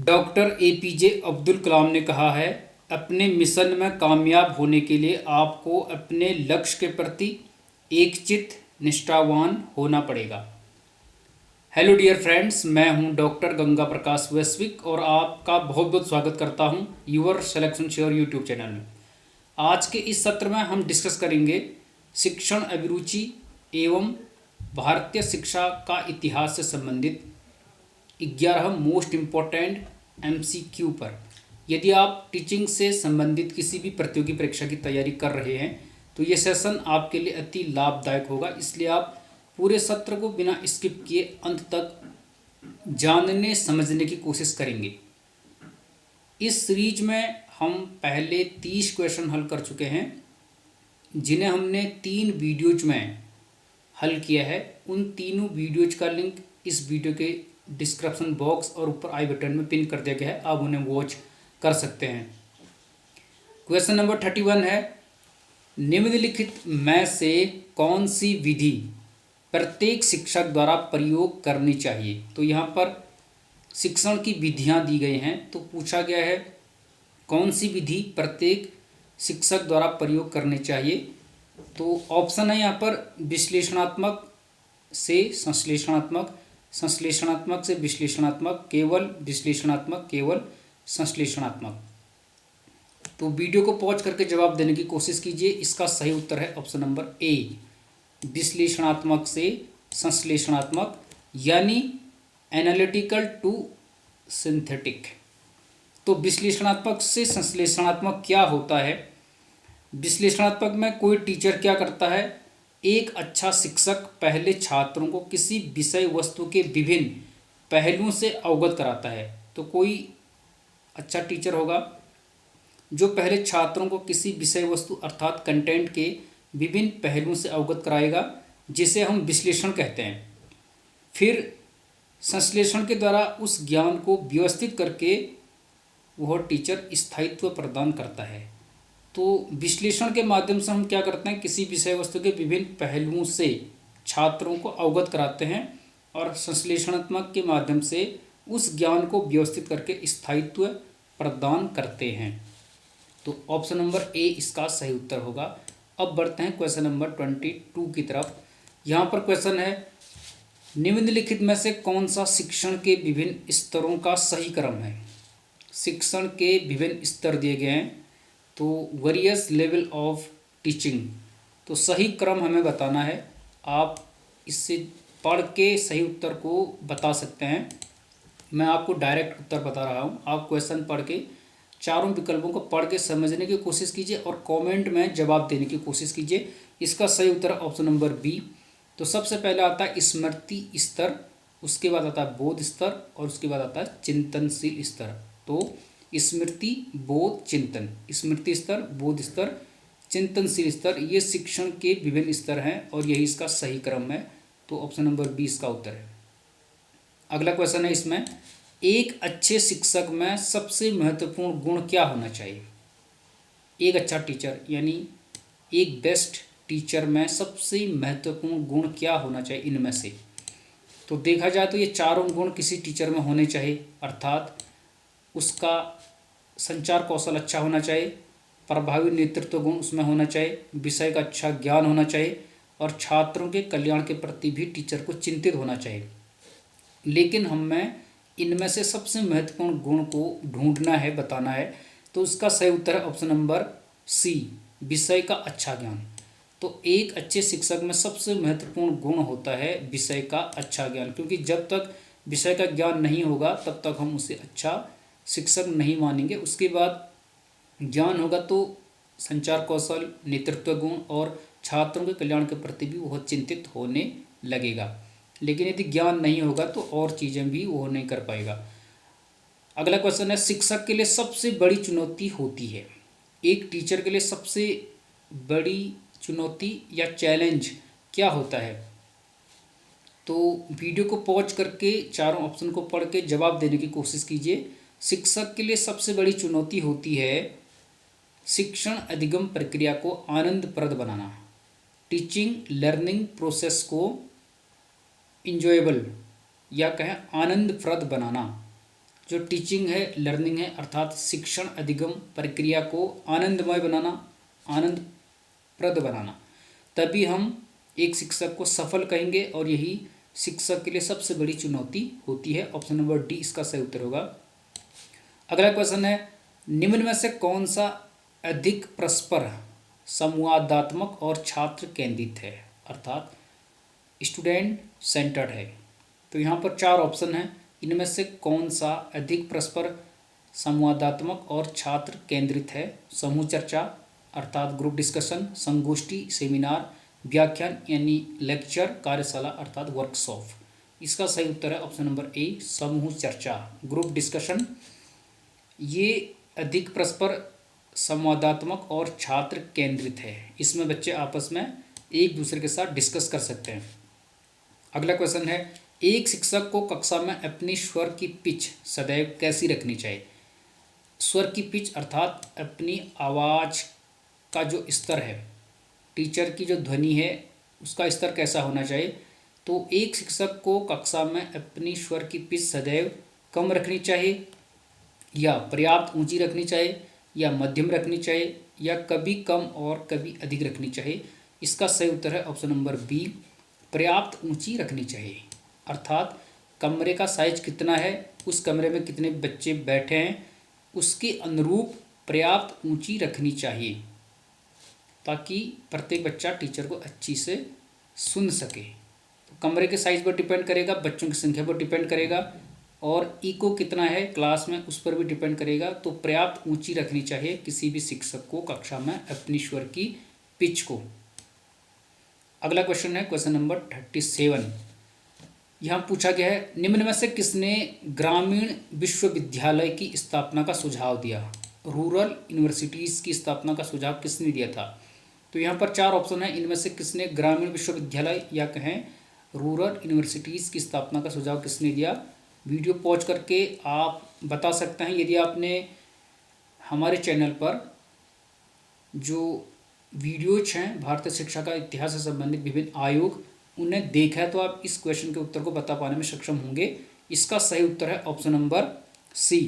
Doctor APJ Abdul Kalam ने कहा है, अपने मिशन में कामयाब होने के लिए आपको अपने लक्ष्य के प्रति एकचित्त निष्ठावान होना पड़ेगा। हेलो डियर फ्रेंड्स, मैं हूं डॉक्टर गंगा प्रकाश वैश्विक और आपका बहुत बहुत स्वागत करता हूं your selection sure YouTube channel में। आज के इस सत्र में हम डिस्कस करेंगे शिक्षण अभिरुचि एवं भारतीय शिक्षा का इतिहास से संबंधित 11 मोस्ट इम्पोर्टेंट MCQ पर। यदि आप टीचिंग से संबंधित किसी भी प्रतियोगी परीक्षा की तैयारी कर रहे हैं तो ये सेशन आपके लिए अति लाभदायक होगा, इसलिए आप पूरे सत्र को बिना स्किप किए अंत तक जानने समझने की कोशिश करेंगे। इस सीरीज में हम पहले 30 क्वेश्चन हल कर चुके हैं, जिन्हें हमने 3 वीडियोज में हल किया है। उन तीनों वीडियोज का लिंक इस वीडियो के डिस्क्रिप्शन बॉक्स और ऊपर आई बटन में पिन कर दिया गया है, आप उन्हें वॉच कर सकते हैं। क्वेश्चन नंबर 31 है, निम्नलिखित में से कौन सी विधि प्रत्येक शिक्षक द्वारा प्रयोग करनी चाहिए। तो यहाँ पर शिक्षण की विधियाँ दी गई हैं, तो पूछा गया है कौन सी विधि प्रत्येक शिक्षक द्वारा प्रयोग करनी चाहिए। तो ऑप्शन है यहाँ पर विश्लेषणात्मक से संश्लेषणात्मक, संश्लेषणात्मक से विश्लेषणात्मक, केवल विश्लेषणात्मक, केवल संश्लेषणात्मक। तो वीडियो को पॉज करके जवाब देने की कोशिश कीजिए। इसका सही उत्तर है ऑप्शन नंबर ए, विश्लेषणात्मक से संश्लेषणात्मक, यानी एनालिटिकल टू सिंथेटिक। तो विश्लेषणात्मक से संश्लेषणात्मक क्या होता है? विश्लेषणात्मक में कोई टीचर क्या करता है, एक अच्छा शिक्षक पहले छात्रों को किसी विषय वस्तु के विभिन्न पहलुओं से अवगत कराता है। तो कोई अच्छा टीचर होगा जो पहले छात्रों को किसी विषय वस्तु अर्थात कंटेंट के विभिन्न पहलुओं से अवगत कराएगा, जिसे हम विश्लेषण कहते हैं। फिर संश्लेषण के द्वारा उस ज्ञान को व्यवस्थित करके वह टीचर स्थायित्व प्रदान करता है। तो विश्लेषण के माध्यम से हम क्या करते हैं, किसी विषय वस्तु के विभिन्न पहलुओं से छात्रों को अवगत कराते हैं, और संश्लेषणात्मक के माध्यम से उस ज्ञान को व्यवस्थित करके स्थायित्व प्रदान करते हैं। तो ऑप्शन नंबर ए इसका सही उत्तर होगा। अब बढ़ते हैं क्वेश्चन नंबर 22 की तरफ। यहाँ पर क्वेश्चन है, निम्नलिखित में से कौन सा शिक्षण के विभिन्न स्तरों का सही क्रम है। शिक्षण के विभिन्न स्तर दिए गए हैं, तो वेरियस लेवल ऑफ टीचिंग। तो सही क्रम हमें बताना है। आप इससे पढ़ के सही उत्तर को बता सकते हैं। मैं आपको डायरेक्ट उत्तर बता रहा हूँ, आप क्वेश्चन पढ़ के चारों विकल्पों को पढ़ के समझने की कोशिश कीजिए और कमेंट में जवाब देने की कोशिश कीजिए। इसका सही उत्तर ऑप्शन नंबर बी। तो सबसे पहले आता है स्मृति स्तर, उसके बाद आता है बोध स्तर और उसके बाद आता है चिंतनशील स्तर। तो स्मृति, बोध, चिंतन, स्मृति स्तर, बोध स्तर, चिंतनशील स्तर, ये शिक्षण के विभिन्न स्तर हैं और यही इसका सही क्रम है। तो ऑप्शन नंबर 20 का उत्तर है। अगला क्वेश्चन है इसमें, एक अच्छे शिक्षक में सबसे महत्वपूर्ण गुण क्या होना चाहिए। एक अच्छा टीचर यानी एक बेस्ट टीचर में सबसे महत्वपूर्ण गुण क्या होना चाहिए इनमें से। तो देखा जाए तो ये चारों गुण किसी टीचर में होने चाहिए, अर्थात उसका संचार कौशल अच्छा होना चाहिए, प्रभावी नेतृत्व गुण उसमें होना चाहिए, विषय का अच्छा ज्ञान होना चाहिए और छात्रों के कल्याण के प्रति भी टीचर को चिंतित होना चाहिए। लेकिन हमें इनमें से सबसे महत्वपूर्ण गुण को ढूंढना है, बताना है। तो उसका सही उत्तर है ऑप्शन नंबर सी, विषय का अच्छा ज्ञान। तो एक अच्छे शिक्षक में सबसे महत्वपूर्ण गुण होता है विषय का अच्छा ज्ञान, क्योंकि जब तक विषय का ज्ञान नहीं होगा तब तक हम उसे अच्छा शिक्षक नहीं मानेंगे। उसके बाद ज्ञान होगा तो संचार कौशल, नेतृत्व गुण और छात्रों के कल्याण के प्रति भी वह चिंतित होने लगेगा। लेकिन यदि ज्ञान नहीं होगा तो और चीज़ें भी वो नहीं कर पाएगा। अगला क्वेश्चन है, शिक्षक के लिए सबसे बड़ी चुनौती होती है। एक टीचर के लिए सबसे बड़ी चुनौती या चैलेंज क्या होता है। तो वीडियो को पॉज करके चारों ऑप्शन को पढ़ के जवाब देने की कोशिश कीजिए। शिक्षक के लिए सबसे बड़ी चुनौती होती है शिक्षण अधिगम प्रक्रिया को आनंदप्रद बनाना, टीचिंग लर्निंग प्रोसेस को इंजॉयबल या कहें आनंदप्रद बनाना। जो टीचिंग है, लर्निंग है, अर्थात शिक्षण अधिगम प्रक्रिया को आनंदमय बनाना, आनंदप्रद बनाना, तभी हम एक शिक्षक को सफल कहेंगे और यही शिक्षक के लिए सबसे बड़ी चुनौती होती है। ऑप्शन नंबर डी इसका सही उत्तर होगा। अगला क्वेश्चन है, निम्न में से कौन सा अधिक परस्पर संवादात्मक और छात्र केंद्रित है, अर्थात स्टूडेंट सेंटर्ड है। तो यहाँ पर 4 ऑप्शन हैं, इनमें से कौन सा अधिक परस्पर संवादात्मक और छात्र केंद्रित है। समूह चर्चा अर्थात ग्रुप डिस्कशन, संगोष्ठी सेमिनार, व्याख्यान यानी लेक्चर, कार्यशाला अर्थात वर्कशॉप। इसका सही उत्तर है ऑप्शन नंबर ए, समूह चर्चा, ग्रुप डिस्कशन। ये अधिक परस्पर संवादात्मक और छात्र केंद्रित है। इसमें बच्चे आपस में एक दूसरे के साथ डिस्कस कर सकते हैं। अगला क्वेश्चन है, एक शिक्षक को कक्षा में अपनी स्वर की पिच सदैव कैसी रखनी चाहिए। स्वर की पिच अर्थात अपनी आवाज़ का जो स्तर है, टीचर की जो ध्वनि है उसका स्तर कैसा होना चाहिए। तो एक शिक्षक को कक्षा में अपनी स्वर की पिच सदैव कम रखनी चाहिए, या पर्याप्त ऊंची रखनी चाहिए, या मध्यम रखनी चाहिए, या कभी कम और कभी अधिक रखनी चाहिए। इसका सही उत्तर है ऑप्शन नंबर बी, पर्याप्त ऊंची रखनी चाहिए। अर्थात कमरे का साइज कितना है, उस कमरे में कितने बच्चे बैठे हैं, उसके अनुरूप पर्याप्त ऊंची रखनी चाहिए, ताकि प्रत्येक बच्चा टीचर को अच्छी से सुन सके। तो कमरे के साइज पर डिपेंड करेगा, बच्चों की संख्या पर डिपेंड करेगा, और इको कितना है क्लास में उस पर भी डिपेंड करेगा। तो पर्याप्त ऊंची रखनी चाहिए किसी भी शिक्षक को कक्षा में अपनी स्वर की पिच को। अगला क्वेश्चन है क्वेश्चन नंबर 37। यहाँ पूछा गया है, निम्न में से किसने ग्रामीण विश्वविद्यालय की स्थापना का सुझाव दिया। रूरल यूनिवर्सिटीज़ की स्थापना का सुझाव किसने दिया था। तो यहाँ पर 4 ऑप्शन है, इनमें से किसने ग्रामीण विश्वविद्यालय या कहें रूरल यूनिवर्सिटीज़ की स्थापना का सुझाव किसने दिया। वीडियो पॉज करके आप बता सकते हैं। यदि आपने हमारे चैनल पर जो वीडियोज हैं भारतीय शिक्षा का इतिहास से संबंधित विभिन्न आयोग, उन्हें देखा है तो आप इस क्वेश्चन के उत्तर को बता पाने में सक्षम होंगे। इसका सही उत्तर है ऑप्शन नंबर सी,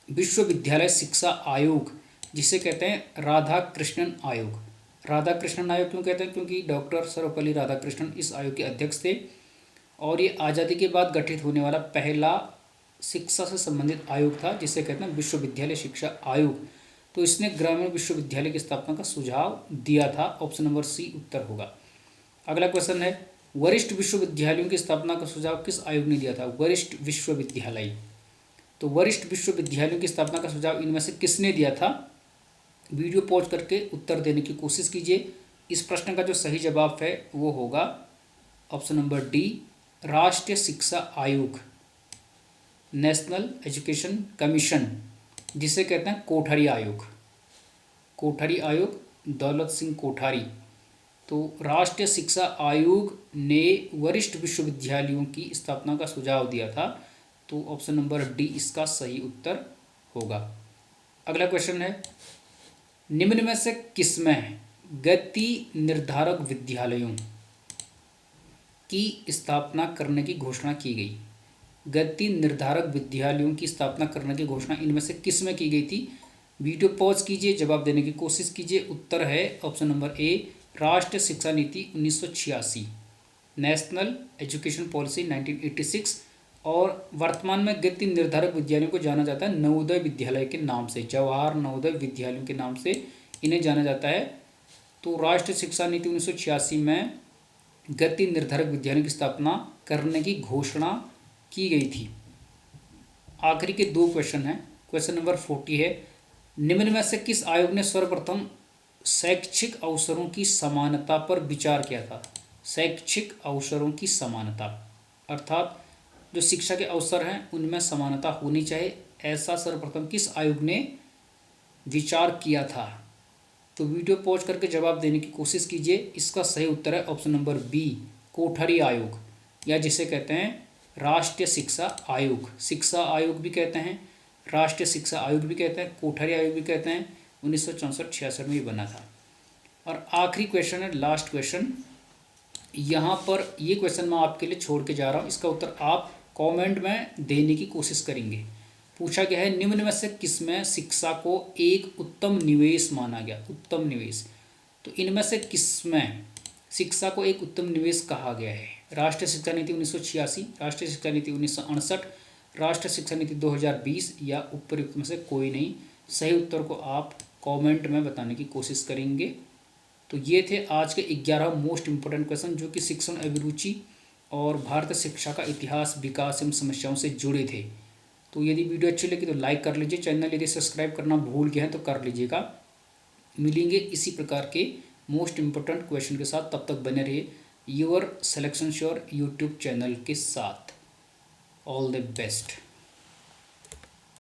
विश्वविद्यालय शिक्षा आयोग, जिसे कहते हैं राधा कृष्णन आयोग। राधा कृष्णन आयोग क्यों कहते हैं, क्योंकि डॉक्टर सर्वपल्ली राधाकृष्णन इस आयोग के अध्यक्ष थे, और ये आज़ादी के बाद गठित होने वाला पहला शिक्षा से संबंधित आयोग था, जिसे कहते हैं विश्वविद्यालय शिक्षा आयोग। तो इसने ग्रामीण विश्वविद्यालय की स्थापना का सुझाव दिया था। ऑप्शन नंबर सी उत्तर होगा। अगला क्वेश्चन है, वरिष्ठ विश्वविद्यालयों की स्थापना का सुझाव किस आयोग ने दिया था। वरिष्ठ विश्वविद्यालय, तो वरिष्ठ विश्वविद्यालयों की स्थापना का सुझाव इनमें से किसने दिया था। वीडियो पॉज करके उत्तर देने की कोशिश कीजिए। इस प्रश्न का जो सही जवाब है वो होगा ऑप्शन नंबर डी, राष्ट्रीय शिक्षा आयोग, नेशनल एजुकेशन कमीशन, जिसे कहते हैं कोठारी आयोग। कोठारी आयोग, दौलत सिंह कोठारी। तो राष्ट्रीय शिक्षा आयोग ने वरिष्ठ विश्वविद्यालयों की स्थापना का सुझाव दिया था। तो ऑप्शन नंबर डी इसका सही उत्तर होगा। अगला क्वेश्चन है, निम्न में से किसमें गति निर्धारक विद्यालयों की स्थापना करने की घोषणा की गई। गति निर्धारक विद्यालयों की स्थापना करने की घोषणा इनमें से किसमें की गई थी। वीडियो पॉज कीजिए, जवाब देने की कोशिश कीजिए। उत्तर है ऑप्शन नंबर ए, राष्ट्रीय शिक्षा नीति 1986, नेशनल एजुकेशन पॉलिसी 1986, और वर्तमान में गति निर्धारक विद्यालयों को जाना जाता है नवोदय विद्यालय के नाम से, जवाहर नवोदय विद्यालयों के नाम से इन्हें जाना जाता है। तो राष्ट्रीय शिक्षा नीति 1986 में गति निर्धारक विद्यालयों की स्थापना करने की घोषणा की गई थी। आखिरी के 2 क्वेश्चन हैं। क्वेश्चन नंबर 40 है, निम्न में से किस आयोग ने सर्वप्रथम शैक्षिक अवसरों की समानता पर विचार किया था। शैक्षिक अवसरों की समानता अर्थात जो शिक्षा के अवसर हैं उनमें समानता होनी चाहिए, ऐसा सर्वप्रथम किस आयोग ने विचार किया था। तो वीडियो पॉज करके जवाब देने की कोशिश कीजिए। इसका सही उत्तर है ऑप्शन नंबर बी, कोठारी आयोग, या जिसे कहते हैं राष्ट्रीय शिक्षा आयोग। शिक्षा आयोग भी कहते हैं, राष्ट्रीय शिक्षा आयोग भी कहते हैं, कोठारी आयोग भी कहते हैं। 1964-66 में ये बना था। और आखिरी क्वेश्चन है, लास्ट क्वेश्चन। यहाँ पर ये क्वेश्चन मैं आपके लिए छोड़ के जा रहा हूँ, इसका उत्तर आप कमेंट में देने की कोशिश करेंगे। पूछा गया है निम्न में से किसमें शिक्षा को एक उत्तम निवेश माना गया, उत्तम निवेश। तो इनमें से किसमें शिक्षा को एक उत्तम निवेश कहा गया है? राष्ट्रीय शिक्षा नीति 1986, राष्ट्रीय शिक्षा नीति 1968, राष्ट्रीय शिक्षा नीति 2020 या उपयुक्त में से कोई नहीं। सही उत्तर को आप कमेंट में बताने की कोशिश करेंगे। तो ये थे आज के 11 मोस्ट इम्पोर्टेंट क्वेश्चन जो कि शिक्षण अभिरुचि और भारतीय शिक्षा का इतिहास, विकास एवं समस्याओं से जुड़े थे। तो यदि वीडियो अच्छी लगी तो लाइक कर लीजिए, चैनल यदि सब्सक्राइब करना भूल गए हैं तो कर लीजिएगा। मिलेंगे इसी प्रकार के मोस्ट इम्पोर्टेंट क्वेश्चन के साथ, तब तक बने रहिए your selection sure YouTube channel के साथ। All the best.